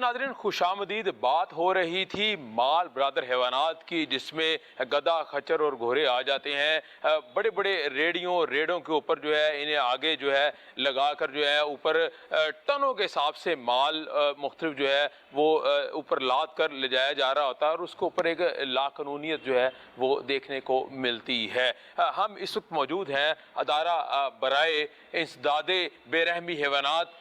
नाज़रीन, खुशामदीद बात हो रही थी माल ब्रादर हैवानात की, जिसमें गधा, खच्चर और घोड़े आ जाते हैं। बड़े बड़े रेड़ों के ऊपर जो है इन्हें आगे जो है लगा कर जो है ऊपर टनों के हिसाब से माल मुख्तलिफ जो है वो ऊपर लाद कर ले जाया जा रहा होता है और उसके ऊपर एक लाकानूनियत जो है वो देखने को मिलती है। हम इस वक्त मौजूद हैं अदारा बराए इंसदादे बेरहमी हैवानात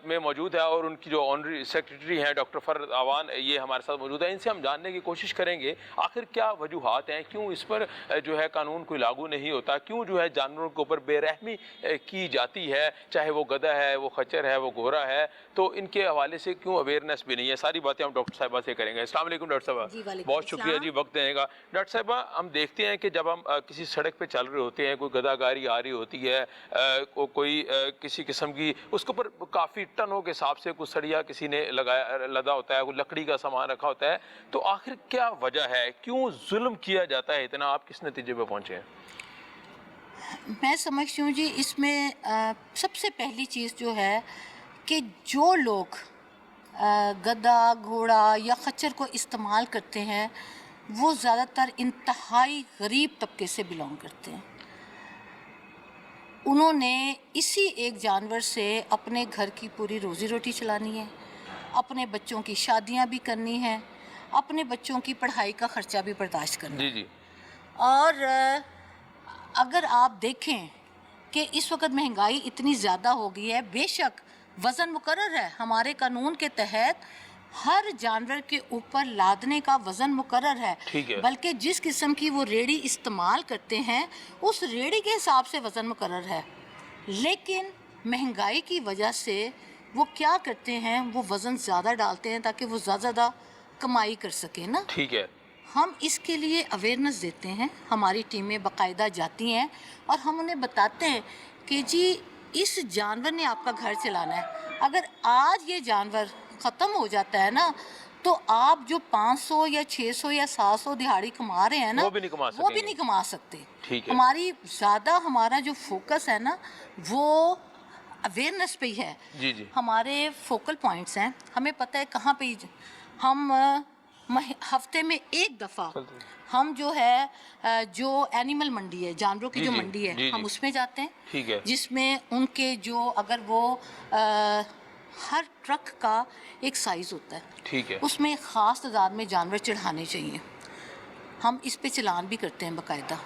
में मौजूद है और उनकी जो ऑनरी सेक्रेटरी हैं डॉक्टर फरहत आवान, ये हमारे साथ मौजूद है। इनसे हम जानने की कोशिश करेंगे आखिर क्या वजूहात हैं, क्यों इस पर जो है कानून कोई लागू नहीं होता, क्यों जो है जानवरों के ऊपर बेरहमी की जाती है, चाहे वो गधा है, वो खच्चर है, वो घोड़ा है, तो इनके हवाले से क्यों अवेयरनेस भी नहीं है। सारी बातें हम डॉक्टर साहिबा से करेंगे। अस्सलाम वालेकुम डॉक्टर साहिबा, बहुत शुक्रिया जी वक्त देने का। डॉक्टर साहिबा, हम देखते हैं कि जब हम किसी सड़क पर चल रहे होते हैं, कोई गधा गाड़ी आ रही होती है, कोई किसी किस्म की, उसके ऊपर काफ़ी टनों के हिसाब से कुछ सड़िया किसी ने लदा होता है, कोई लकड़ी का सामान रखा होता है, तो आखिर क्या वजह है, क्यों जुल्म किया जाता है इतना? आप किस नतीजे पे पहुंचे हैं? मैं समझती हूँ जी, इसमें सबसे पहली चीज़ जो है कि जो लोग गधा, घोड़ा या खच्चर को इस्तेमाल करते हैं वो ज़्यादातर इंतहाई गरीब तबके से बिलोंग करते हैं। उन्होंने इसी एक जानवर से अपने घर की पूरी रोज़ी रोटी चलानी है, अपने बच्चों की शादियां भी करनी है, अपने बच्चों की पढ़ाई का ख़र्चा भी बर्दाश्त करना है। जी। और अगर आप देखें कि इस वक्त महंगाई इतनी ज़्यादा हो गई है, बेशक वज़न मुकर्रर है, हमारे कानून के तहत हर जानवर के ऊपर लादने का वज़न मुकर्रर है, बल्कि जिस किस्म की वो रेड़ी इस्तेमाल करते हैं उस रेड़ी के हिसाब से वज़न मुकर्रर है। लेकिन महंगाई की वजह से वो क्या करते हैं, वो वज़न ज़्यादा डालते हैं ताकि वो ज़्यादा कमाई कर सकें ना। ठीक है, हम इसके लिए अवेयरनेस देते हैं, हमारी टीमें बाकायदा जाती हैं और हम उन्हें बताते हैं कि जी इस जानवर ने आपका घर चलाना है, अगर आज ये जानवर ख़त्म हो जाता है ना तो आप जो 500 या 600 या 700 दिहाड़ी कमा रहे हैं ना, वो भी नहीं कमा सकते। ठीक है, हमारा जो फोकस है ना वो अवेयरनेस पे ही है। जी। हमारे फोकल पॉइंट्स हैं, हमें पता है कहाँ पे हम हफ्ते में एक दफ़ा हम जो है जो एनिमल मंडी है, जानवरों की जो मंडी है, हम उसमें जाते हैं। ठीक है, जिसमें उनके जो अगर वो हर ट्रक का एक साइज़ होता है। ठीक है, उसमें एक ख़ास तादाद में जानवर चढ़ाने चाहिए। हम इस पे चलान भी करते हैं बाकायदा,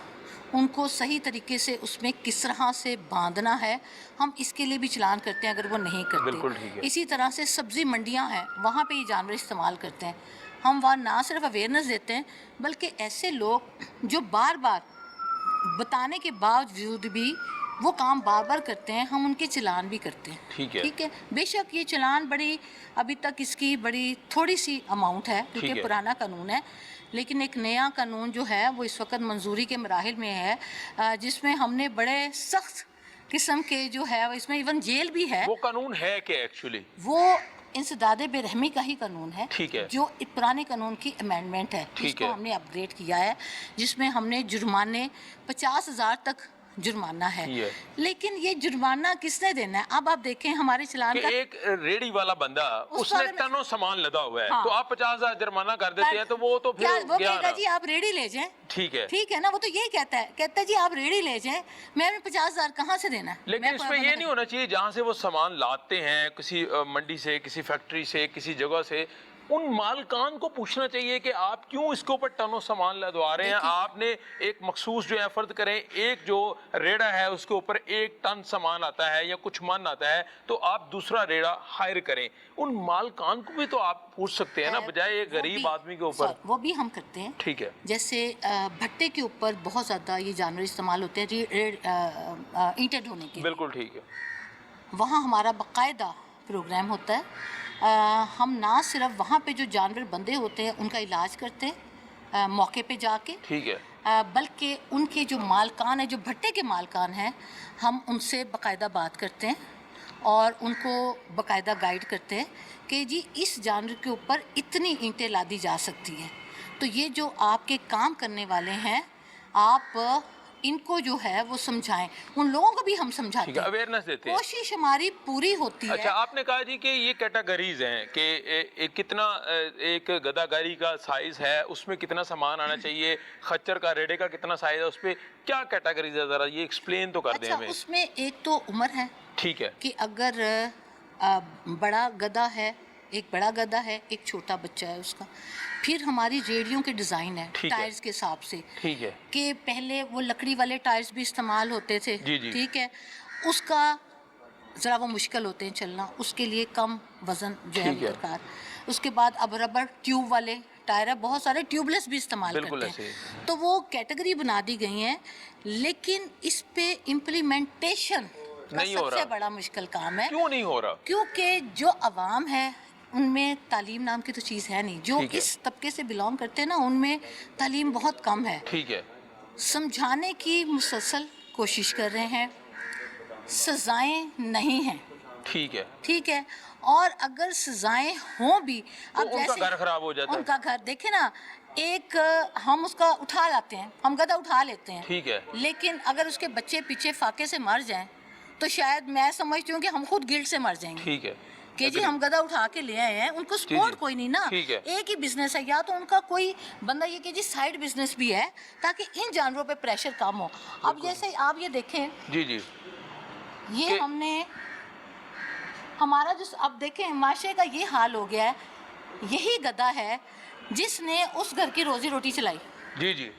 उनको सही तरीके से उसमें किस तरह से बांधना है हम इसके लिए भी चलान करते हैं अगर वो नहीं करते। बिल्कुल ठीक है। इसी तरह से सब्ज़ी मंडियां हैं, वहाँ पे ये जानवर इस्तेमाल करते हैं, हम वहाँ ना सिर्फ अवेयरनेस देते हैं बल्कि ऐसे लोग जो बार बार बताने के बावजूद भी वो काम बार बार करते हैं, हम उनके चलान भी करते हैं। ठीक है, बेशक ये चलान बड़ी अभी तक इसकी बड़ी थोड़ी सी अमाउंट है क्योंकि पुराना कानून है, लेकिन एक नया कानून जो है वो इस वक्त मंजूरी के मराहिल में है, जिसमें हमने बड़े सख्त किस्म के जो है इसमें इवन जेल भी है। वो कानून है कि एक्चुअली वो इंसदादे बेरहमी का ही कानून है। ठीक है, जो पुराने कानून की अमेंडमेंट है, जिसको हमने अपग्रेड किया है, जिसमें हमने जुर्माने 50,000 तक जुर्माना है। लेकिन ये जुर्माना किसने देना है? अब आप देखें हमारे चलान का एक रेडी वाला बंदा उसने टनों सामान लदा हुआ है। हाँ। तो आप 50,000 जुर्माना कर देते हैं तो वो तो फिर वो कहेगा जी आप रेडी ले जाएं। ठीक है ना, वो तो यही कहता है जी आप रेडी ले जाएं, मैं 50,000 कहाँ से देना है? लेकिन इसमें ये नहीं होना चाहिए जहाँ से वो सामान लाते हैं, किसी मंडी से, किसी फैक्ट्री से, किसी जगह से, उन मालकान को पूछना चाहिए कि आप क्यों इसके ऊपर टनों सामान लदवा रहे हैं। आपने एक मखसूस जो है फर्द करें, एक जो रेड़ा है उसके ऊपर 1 टन सामान आता है या कुछ मन आता है तो आप दूसरा रेड़ा हायर करें। उन मालकान को भी तो आप पूछ सकते हैं ना, बजाय एक गरीब आदमी के ऊपर। वो भी हम करते हैं। ठीक है, जैसे भट्टे के ऊपर बहुत ज़्यादा ये जानवर इस्तेमाल होते हैं ईंटें ढोने के। बिल्कुल ठीक है, वहाँ हमारा बाकायदा प्रोग्राम होता है। हम ना सिर्फ वहाँ पे जो जानवर बंधे होते हैं उनका इलाज करते हैं मौके पे जाके। ठीक है, बल्कि उनके जो मालकान है, जो भट्टे के मालकान हैं, हम उनसे बाकायदा बात करते हैं और उनको बाकायदा गाइड करते हैं कि जी इस जानवर के ऊपर इतनी ईंटें लादी जा सकती हैं। तो ये जो आपके काम करने वाले हैं, आप इनको जो है वो समझाएं, उन लोगों को भी हम समझाते ठीक है, हैं, अवेयरनेस देते हैं। कोशिश हमारी पूरी होती है। अच्छा, आपने कहा जी कि ये कैटेगरीज हैं कि कितना एक गदागारी का साइज है, उसमें कितना सामान आना चाहिए, खच्चर का, रेड़े का कितना साइज है, उस पे क्या कैटेगरीज है, जरा ये एक्सप्लेन तो कर दें अच्छा, हमें। उसमें एक तो उम्र है ठीक है, कि अगर बड़ा गधा है, एक बड़ा गधा है, एक छोटा बच्चा है उसका। फिर हमारी रेडियो के डिज़ाइन है ठीक है। टायर्स के हिसाब से, ठीक है, कि पहले वो लकड़ी वाले टायर्स भी इस्तेमाल होते थे। जी, जी। ठीक है, उसका ज़रा वो मुश्किल होते हैं चलना, उसके लिए कम वज़न जो है ठीक है। दरकार। उसके बाद अब रबर ट्यूब वाले टायर है, बहुत सारे ट्यूबलेस भी इस्तेमाल बिल्कुल करते ऐसे हैं। तो वो कैटेगरी बना दी गई हैं, लेकिन इस पे इम्प्लीमेंटेशन का नहीं हो सबसे रहा। बड़ा मुश्किल काम है, क्यों नहीं हो रहा? क्योंकि जो अवाम है उनमें तालीम नाम की तो चीज़ है नहीं। जो ठीक है। इस तबके से बिलोंग करते हैं ना, उनमें तालीम बहुत कम है। ठीक है, समझाने की मुसलसल कोशिश कर रहे हैं, सजाएं नहीं हैं। ठीक है, ठीक है, और अगर सजाएं हों भी, तो उनका घर खराब हो जाता है। उनका घर देखे ना, एक हम उसका उठा लाते हैं, हम गधा उठा लेते हैं, ठीक है, लेकिन अगर उसके बच्चे पीछे फाके से मर जाएं तो शायद मैं समझती हूँ कि हम खुद गिल्ट से मर जाएंगे ठीक है, कि जी हम गधा उठा के ले आए हैं। उनको जी, सपोर्ट जी। कोई नहीं ना, ठीक है। एक ही बिजनेस है, या तो उनका कोई बंदा ये कि जी साइड बिजनेस भी है ताकि इन जानवरों पे प्रेशर कम हो। अब जैसे आप ये देखें, जी, जी, ये कि- हमने हमारा जो अब देखें माशरे का ये हाल हो गया है, यही गधा है जिसने उस घर की रोजी रोटी चलाई, जी, जी,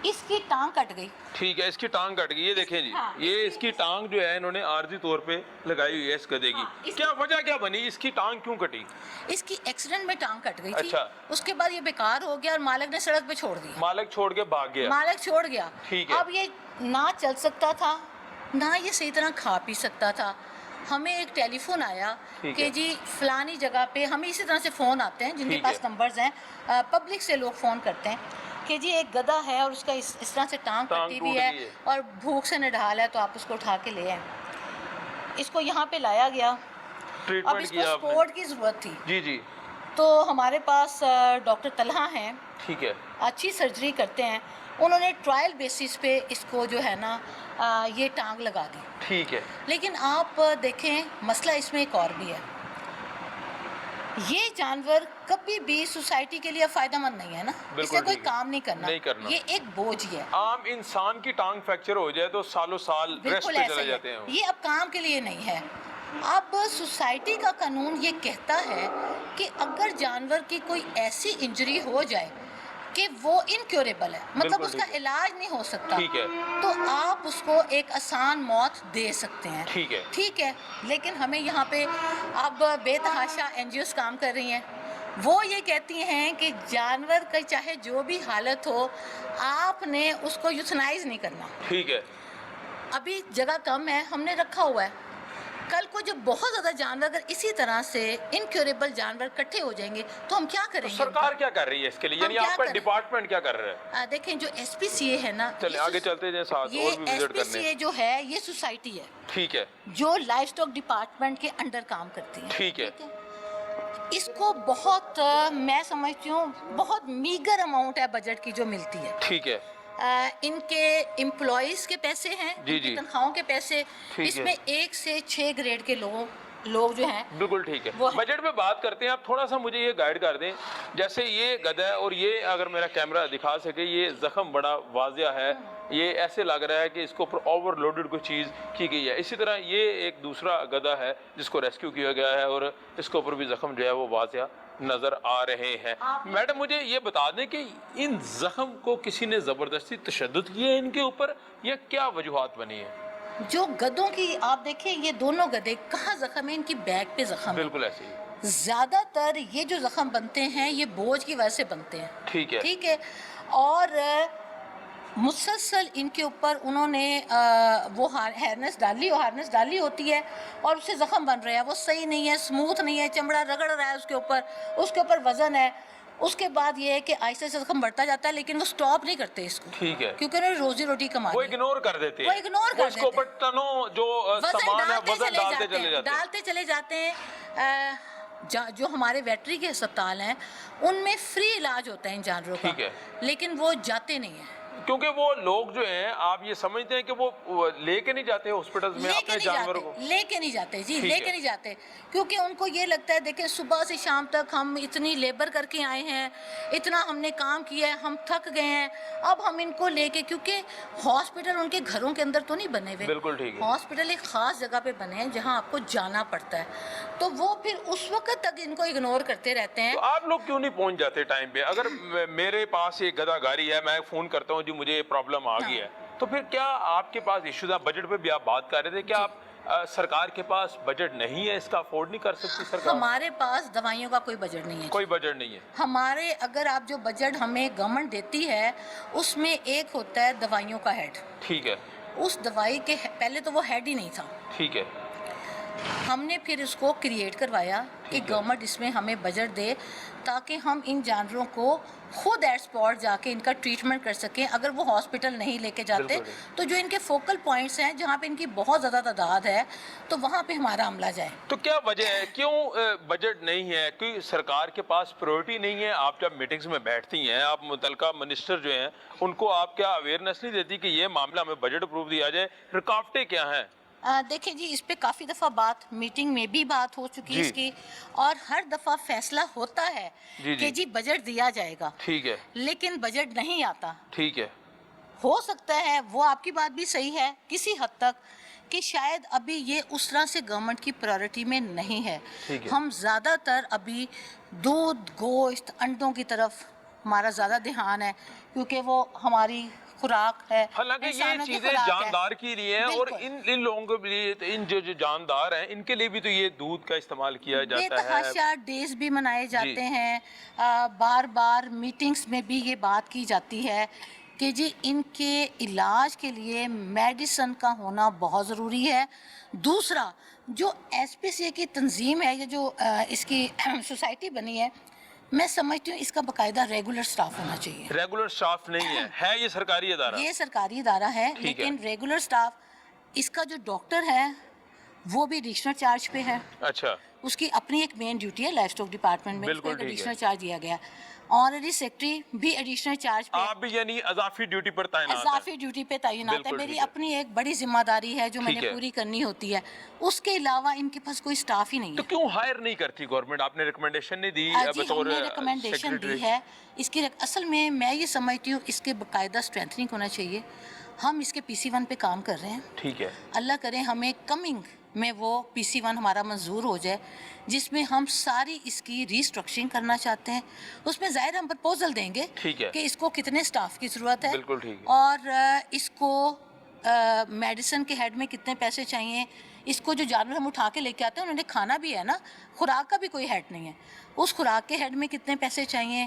इसकी टांग कट गई। ठीक है, इसकी टांग कट गई, ये देखें जी, हाँ, ये इसकी टांग जो है इन्होंने आर्जी तौर पे लगाई हुई है इस गधे की। हाँ, क्या वजह क्या बनी, इसकी टांग क्यों कटी? इसकी एक्सीडेंट में टांग कट गई थी। अच्छा। उसके बाद ये बेकार हो गया और मालिक ने सड़क पे छोड़ दिया। मालिक छोड़ के भाग गया। मालिक छोड़ गया। ठीक है। अब ये ना चल सकता था, ना ये सही तरह खा पी सकता था। हमें एक टेलीफोन आया ठीक कि है। जी फलानी जगह पे, हमें इसी तरह से फ़ोन आते हैं जिनके ठीक पास है। नंबर्स हैं, पब्लिक से लोग फ़ोन करते हैं कि जी एक गधा है और उसका इस तरह से टांग टांग कटी हुई टूट है गई है। और भूख से निढाल है, तो आप उसको उठा के ले आए। इसको यहाँ पे लाया गया। अब ट्रीटमेंट इसको किया आपने? सपोर्ट की ज़रूरत थी, जी, जी, तो हमारे पास डॉक्टर तलहा हैं, ठीक है, अच्छी सर्जरी करते हैं। उन्होंने ट्रायल बेसिस पे इसको जो है ना ये टांग लगा दी। ठीक है, लेकिन आप देखें, मसला इसमें एक और भी है, ये जानवर कभी भी सोसाइटी के लिए फ़ायदेमंद नहीं है ना, बिल्कुल इससे कोई ठीक है। काम नहीं करना, नहीं करना। ये एक बोझ ही है। आम इंसान की टांग फ्रैक्चर हो जाए तो सालों साल रेस्ट बिल्कुल पे ऐसा चले ही जाते है, हैं वो। ये अब काम के लिए नहीं है। अब सोसाइटी का कानून ये कहता है कि अगर जानवर की कोई ऐसी इंजरी हो जाए कि वो इनक्योरेबल है, मतलब बिल्कुल उसका ठीक है। इलाज नहीं हो सकता, ठीक है। तो आप उसको एक आसान मौत दे सकते हैं। ठीक है। ठीक है, लेकिन हमें यहाँ पे अब बेतहाशा एनजीओस काम कर रही हैं, वो ये कहती हैं कि जानवर का चाहे जो भी हालत हो, आपने उसको यूथनाइज नहीं करना। ठीक है, अभी जगह कम है, हमने रखा हुआ है। कल को जब बहुत ज़्यादा जानवर अगर इसी तरह से इनक्योरेबल जानवर इकट्ठे हो जाएंगे तो हम क्या तो करेंगे? सरकार क्या कर रही है इसके लिए, हम यानी क्या आपका करें? डिपार्टमेंट क्या कर रहा है? देखें, जो एसपीसीए है ना, चले ये आगे चलते जाए साथ ये और भी विजिट करने। एसपीसीए जो है ये सोसाइटी है ठीक है, जो लाइफ स्टॉक डिपार्टमेंट के अंडर काम करती है। ठीक है, इसको बहुत मैं समझती हूँ बहुत मीगर अमाउंट है बजट की जो मिलती है। ठीक है, इनके एम्प्लॉयज़ के पैसे हैं, जी, इनकी जी। तनख्वाहों के पैसे, ठीक है। इसमें 1 से 6 ग्रेड के लोग जो हैं बिल्कुल ठीक है। वो है। बजट पे बात करते हैं, आप थोड़ा सा मुझे ये गाइड कर दें। जैसे ये गधा है और ये अगर मेरा कैमरा दिखा सके, ये जख्म बड़ा वाजिया है, ये ऐसे लग रहा है कि इसके ऊपर ओवरलोडेड कोई चीज़ की गई है। इसी तरह ये एक दूसरा गधा है जिसको रेस्क्यू किया गया है और इसके ऊपर भी जख्म जो है वो वाजिया नज़र आ रहे हैं। मैडम मुझे ये बता दें कि इन जख्म को किसी ने ज़बरदस्ती तशद्दुद किया है इनके ऊपर, या क्या वजूहात बनी है? जो गधों की आप देखें, ये दोनों गधे कहाँ जख्म है, इनकी बैक पे जख्म है। बिल्कुल ऐसे ही। ज्यादातर ये जो जख्म बनते हैं ये बोझ की वजह से बनते हैं। ठीक है, ठीक है, और मुसलसल इनके ऊपर उन्होंने वो हार्नेस डाली होती है और उससे जख्म बन रहा है, वो सही नहीं है, स्मूथ नहीं है, चमड़ा रगड़ रहा है उसके ऊपर वजन है। उसके बाद ये है कि आहिस्ते से जख्म बढ़ता जाता है, लेकिन वो स्टॉप नहीं करते इसको, ठीक है, क्योंकि उन्होंने रोजी रोटी वो कमानी है। इग्नोर कर देते हैं, वो इग्नोर कर उसके ऊपर टनों जो सामान है वजन डालते चले जाते हैं। जो हमारे वेटरी के अस्पताल हैं उनमें फ्री इलाज होता है इन जानवरों का, ठीक है। लेकिन वो जाते नहीं हैं। کیونکہ وہ لوگ جو ہیں آپ یہ سمجھتے ہیں کہ وہ لے کے نہیں جاتے ہاسپٹل میں اپنے جانوروں کو؟ لے کے نہیں جاتے جی، لے کے نہیں جاتے، کیونکہ ان کو یہ لگتا ہے دیکھیں صبح سے شام تک ہم اتنی لیبر کر کے آئے ہیں، اتنا ہم نے کام کیا ہے، ہم تھک گئے ہیں، اب ہم ان کو لے کے، کیونکہ ہاسپٹل ان کے گھروں کے اندر تو نہیں بنے ہوئے، بالکل ٹھیک ہے، ہاسپٹل ایک خاص جگہ پہ بنے ہیں جہاں آپ کو جانا پڑتا ہے، تو وہ پھر اس وقت تک ان کو اگنور کرتے رہتے ہیں۔ تو آپ لوگ کیوں نہیں پہنچ جاتے ٹائم پہ؟ اگر میرے پاس ایک گدھا گاڑی ہے، میں فون کرتا ہوں جی مجھے یہ پرابلم آ گئی ہے، تو پھر کیا آپ کے پاس ایشوز ہیں؟ بجٹ پہ بھی آپ بات کر رہے تھے، کیا آپ سرکار کے پاس بجٹ نہیں ہے، اس کا افورڈ نہیں کر سکتی سرکار؟ ہمارے پاس دوائیوں کا کوئی بجٹ نہیں ہے، کوئی بجٹ نہیں ہے ہمارے اگر آپ جو بجٹ ہمیں گورنمنٹ دیتی ہے اس میں ایک ہوتا ہے دوائیوں کا ہیڈ، ٹھیک ہے، اس دوائی کے پہلے تو وہ ہیڈ ہی نہیں تھا، ٹھیک ہے، ہم نے پھر اس کو کریٹ کروایا کہ گورنمنٹ اس میں ہمیں بجٹ دے تاکہ ہم ان جانوروں کو خود ایٹ اسپاٹ جا کے ان کا ٹریٹمنٹ کر سکیں، اگر وہ ہاسپٹل نہیں لے کے جاتے تو جو ان کے فوکل پوائنٹس ہیں جہاں پہ ان کی بہت زیادہ تعداد ہے تو وہاں پہ ہمارا عملہ جائے۔ تو کیا وجہ ہے کیوں بجٹ نہیں ہے؟ کوئی سرکار کے پاس پریورٹی نہیں ہے؟ آپ جب میٹنگز میں بیٹھتی ہیں، آپ متعلقہ منسٹر جو ہیں ان کو آپ کیا اویئرنیس نہیں دیتی کہ یہ معاملہ ہمیں بجٹ اپروو دیا جائے؟ رکاوٹیں کیا ہیں؟ دیکھیں جی اس پہ کافی دفعہ میٹنگ میں بھی بات ہو چکی ہے اس کی، اور ہر دفعہ فیصلہ ہوتا ہے کہ جی بجٹ دیا جائے گا، ٹھیک ہے، لیکن بجٹ نہیں آتا۔ ٹھیک ہے، ہو سکتا ہے وہ آپ کی بات بھی صحیح ہے کسی حد تک کہ شاید ابھی یہ اس طرح سے گورنمنٹ کی پرائورٹی میں نہیں ہے، ہم زیادہ تر ابھی دودھ، گوشت، انڈوں کی طرف ہمارا زیادہ دھیان ہے کیونکہ وہ ہماری خوراک ہے، حالانکہ یہ انسانوں کی چیزیں خوراک ہے۔ جاندار کی لیے ہیں، اور ان لوگوں کے لیے، ان جو جاندار ہیں ان کے لیے بھی تو یہ دودھ کا استعمال کیا بے جاتا ہے۔ تحاشا ڈیز بھی منائے جاتے ہیں، بار بار میٹنگز میں بھی یہ بات کی جاتی ہے کہ جی ان کے علاج کے لیے میڈیسن کا ہونا بہت ضروری ہے۔ دوسرا جو ایس پی سی اے کی تنظیم ہے، یہ جو اس کی سوسائٹی بنی ہے، میں سمجھتی ہوں اس کا باقاعدہ ریگولر سٹاف ہونا چاہیے۔ ریگولر سٹاف نہیں ہے یہ سرکاری ادارہ؟ یہ سرکاری ادارہ ہے لیکن ریگولر سٹاف، اس کا جو ڈاکٹر ہے وہ بھی ایڈیشنل چارج پہ ہے، اچھا، اس کی اپنی ایک مین ڈیوٹی ہے لائف اسٹاک ڈپارٹمنٹ میں، اس کو ایک ایڈیشنل چارج دیا گیا ہے، آنرری سیکرٹری بھی ایڈیشنل چارج پہ، آپ بھی یعنی اضافی ڈیوٹی پر تعینات ہیں؟ اضافی ڈیوٹی پہ تعینات ہے، میری اپنی ایک بڑی ذمہ داری ہے جو میں نے پوری کرنی ہوتی ہے، اس کے علاوہ ان کے پاس کوئی سٹاف ہی نہیں ہے۔ تو کیوں ہائر نہیں کرتی گورنمنٹ؟ آپ نے ریکمنڈیشن نہیں دی ہم نے ریکمنڈیشن دی ہے اس کی، اصل میں یہ سمجھتی ہوں اس کے باقاعدہ اسٹرینتھنگ ہونا چاہیے، ہم اس کے PC1 پہ کام کر رہے ہیں، ٹھیک ہے، اللہ کرے ہمیں کمنگ میں وہ PC1 ہمارا منظور ہو جائے جس میں ہم ساری اس کی ریسٹرکچرنگ کرنا چاہتے ہیں، اس میں ظاہر ہم پرپوزل دیں گے کہ اس کو کتنے سٹاف کی ضرورت ہے، اور اس کو میڈیسن کے ہیڈ میں کتنے پیسے چاہیے، اس کو جو جانور ہم اٹھا کے لے کے آتے ہیں انہوں نے کھانا بھی ہے نا، خوراک کا بھی کوئی ہیڈ نہیں ہے، اس خوراک کے ہیڈ میں کتنے پیسے چاہیے،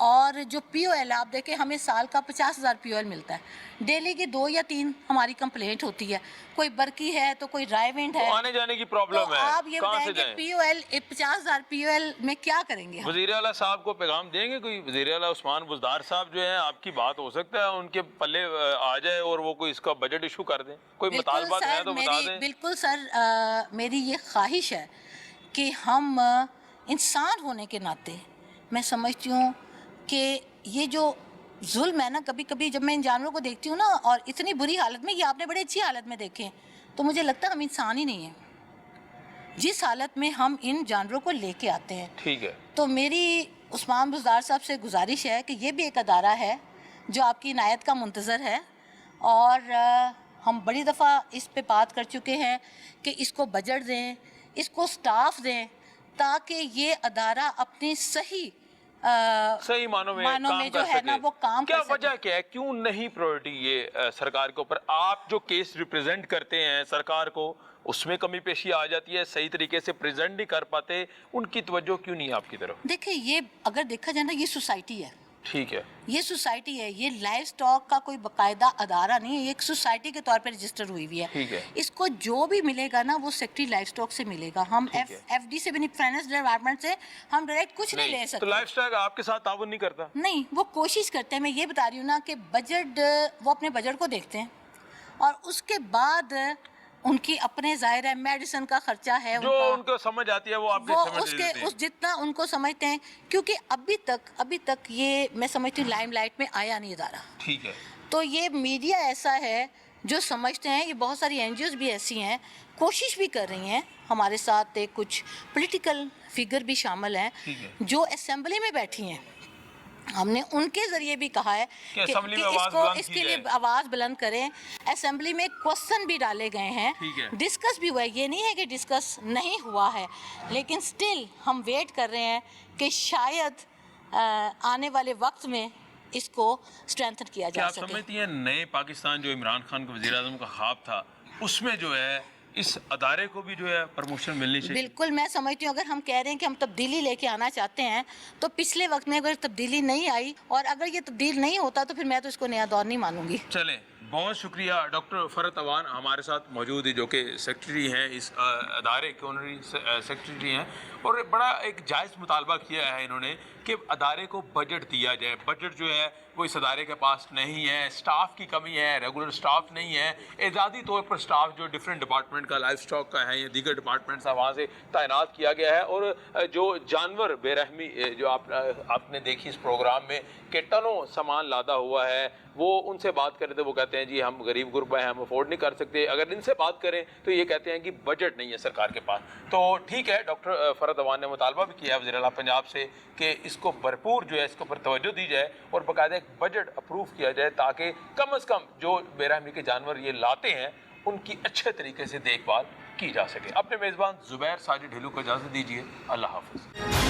اور جو POL آپ دیکھیں ہمیں سال کا 50,000 POL ملتا ہے، ڈیلی کی 2 یا 3 ہماری کمپلینٹ ہوتی ہے، کوئی برکی ہے تو کوئی ڈرائی وینڈ ہے، آنے جانے کی پرابلم ہے، آپ یہ بتائیں کہ POL 50,000 POL میں کیا کریں گے؟ وزیر اعلیٰ صاحب کو پیغام دیں گے کوئی؟ وزیر اعلیٰ عثمان بزدار صاحب جو ہیں، آپ کی بات ہو سکتا ہے ان کے پلے آ جائے اور وہ کوئی اس کا بجٹ ایشو کر دیں، کوئی مطالبات ہے تو بتا دیں۔ بالکل سر، میری یہ خواہش ہے کہ ہم انسان ہونے کے ناطے میں سمجھتی ہوں کہ یہ جو ظلم ہے نا، کبھی کبھی جب میں ان جانوروں کو دیکھتی ہوں نا اور اتنی بری حالت میں، یہ آپ نے بڑی اچھی حالت میں دیکھے تو مجھے لگتا ہے ہم انسان ہی نہیں ہیں جس حالت میں ہم ان جانوروں کو لے کے آتے ہیں۔ ٹھیک ہے، تو میری عثمان بزدار صاحب سے گزارش ہے کہ یہ بھی ایک ادارہ ہے جو آپ کی عنایت کا منتظر ہے، اور ہم بڑی دفعہ اس پہ بات کر چکے ہیں کہ اس کو بجٹ دیں، اس کو سٹاف دیں تاکہ یہ ادارہ اپنی صحیح معنوں میں جو ہے نا وہ کام کیا کر سکے۔ وجہ کیا ہے کیوں نہیں پرائورٹی یہ سرکار کے اوپر؟ آپ جو کیس ریپریزنٹ کرتے ہیں سرکار کو، اس میں کمی پیشی آ جاتی ہے، صحیح طریقے سے پریزنٹ نہیں کر پاتے، ان کی توجہ کیوں نہیں ہے آپ کی طرف؟ دیکھیں یہ اگر دیکھا جائے نا، یہ سوسائٹی ہے، ٹھیک ہے، یہ سوسائٹی ہے، یہ لائف سٹاک کا کوئی باقاعدہ ادارہ نہیں ہے، یہ ایک سوسائٹی کے طور پہ رجسٹر ہوئی ہوئی ہے، اس کو جو بھی ملے گا نا وہ سیکٹری لائف سٹاک سے ملے گا، ہم FD سے بھی نہیں، فائنانس ڈپارٹمنٹ سے ہم ڈائریکٹ کچھ نہیں لے سکتے۔ تو لائف سٹاک آپ کے ساتھ تعاون نہیں کرتا؟ نہیں، وہ کوشش کرتے ہیں، میں یہ بتا رہی ہوں نا کہ بجٹ، وہ اپنے بجٹ کو دیکھتے ہیں اور اس کے بعد ان کی اپنے ظاہر ہے میڈیسن کا خرچہ ہے، جو ان کو سمجھ آتی ہے وہ آپ کے سمجھ دیتے ہیں، اس جتنا ان کو سمجھتے ہیں، کیونکہ ابھی تک یہ میں سمجھتی ہوں لائم لائٹ میں آیا نہیں ادارہ، ٹھیک ہے، تو یہ میڈیا ایسا ہے جو سمجھتے ہیں, یہ بہت ساری این جی اوز بھی ایسی ہیں, کوشش بھی کر رہی ہیں, ہمارے ساتھ کچھ پولیٹیکل فگر بھی شامل ہیں جو اسمبلی میں بیٹھی ہیں. ہم نے ان کے ذریعے بھی کہا ہے کہ اس کے لیے آواز بلند کریں. اسمبلی میں کوسچن بھی ڈالے گئے ہیں, ڈسکس بھی ہوا ہے, یہ نہیں ہے کہ ڈسکس نہیں ہوا ہے, لیکن سٹل ہم ویٹ کر رہے ہیں کہ شاید آنے والے وقت میں اس کو اسٹرینتھن کیا جا سکے. آپ سمجھتی ہیں نئے پاکستان جو عمران خان کو وزیر اعظم کا خواب تھا, اس میں جو ہے اس ادارے کو بھی جو ہے پروموشن ملنی چاہیے؟ بالکل, میں سمجھتی ہوں اگر ہم کہہ رہے ہیں کہ ہم تبدیلی لے کے آنا چاہتے ہیں تو پچھلے وقت میں اگر تبدیلی نہیں آئی اور اگر یہ تبدیل نہیں ہوتا تو پھر میں تو اس کو نیا دور نہیں مانوں گی. چلیں, بہت شکریہ. ڈاکٹر فرحت اوان ہمارے ساتھ موجود ہے جو کہ سیکرٹری ہیں اس ادارے کے, آنرری سیکرٹری ہیں, اور بڑا ایک جائز مطالبہ کیا ہے انہوں نے کہ ادارے کو بجٹ دیا جائے. بجٹ جو ہے وہ اس ادارے کے پاس نہیں ہے, سٹاف کی کمی ہے, ریگولر سٹاف نہیں ہے, اعدادی طور پر سٹاف جو ڈفرینٹ ڈپارٹمنٹ کا, لائف سٹاک کا ہے یا دیگر ڈپارٹمنٹس وہاں سے تعینات کیا گیا ہے. اور جو جانور بے رحمی جو آپ نے دیکھی اس پروگرام میں کہ ٹنوں سامان لادا ہوا ہے, وہ ان سے بات کرتے وہ کہتے ہیں جی ہم غریب غربا ہیں, ہم افورڈ نہیں کر سکتے. اگر ان سے بات کریں تو یہ کہتے ہیں کہ بجٹ نہیں ہے سرکار کے پاس. تو ٹھیک ہے, ڈاکٹر فرحت اوان نے مطالبہ بھی کیا ہے وزیر اعلیٰ پنجاب سے کہ اس کو بھرپور جو ہے اس کے اوپر توجہ دی جائے اور باقاعدہ ایک بجٹ اپروو کیا جائے تاکہ کم از کم جو بے رحمی کے جانور یہ لاتے ہیں ان کی اچھے طریقے سے دیکھ بھال کی جا سکے. اپنے میزبان زبیر ساجد ڈھیلو کو اجازت دیجیے. اللہ حافظ.